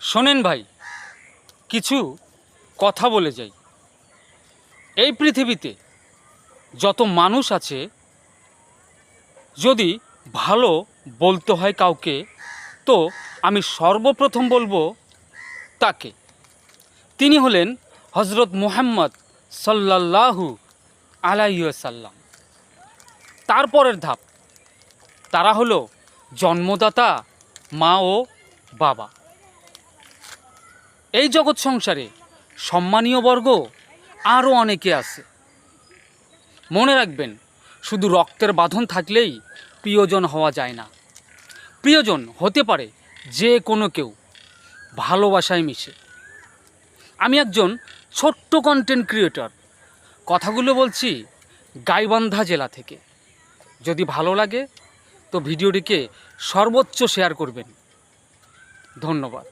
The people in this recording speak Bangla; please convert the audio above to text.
শোনেন ভাই, কিছু কথা বলে যাই। এই পৃথিবীতে যত মানুষ আছে, যদি ভালো বলতে হয় কাউকে, তো আমি সর্বপ্রথম বলবো তাকে। তিনি হলেন হজরত মুহাম্মদ সাল্লাল্লাহু আলাইহি ওয়াসাল্লাম। তারপরের ধাপ, তারা হলো জন্মদাতা মা ও বাবা। এই জগৎ সংসারে সম্মানীয় বর্গ আরও অনেকে আছে। মনে রাখবেন, শুধু রক্তের বাঁধন থাকলেই প্রিয়জন হওয়া যায় না। প্রিয়জন হতে পারে যে কোনো কেউ, ভালোবাসায় মিশে। আমি একজন ছোট্ট কন্টেন্ট ক্রিয়েটর, কথাগুলো বলছি গাইবান্ধা জেলা থেকে। যদি ভালো লাগে তো ভিডিওটিকে সর্বোচ্চ শেয়ার করবেন। ধন্যবাদ।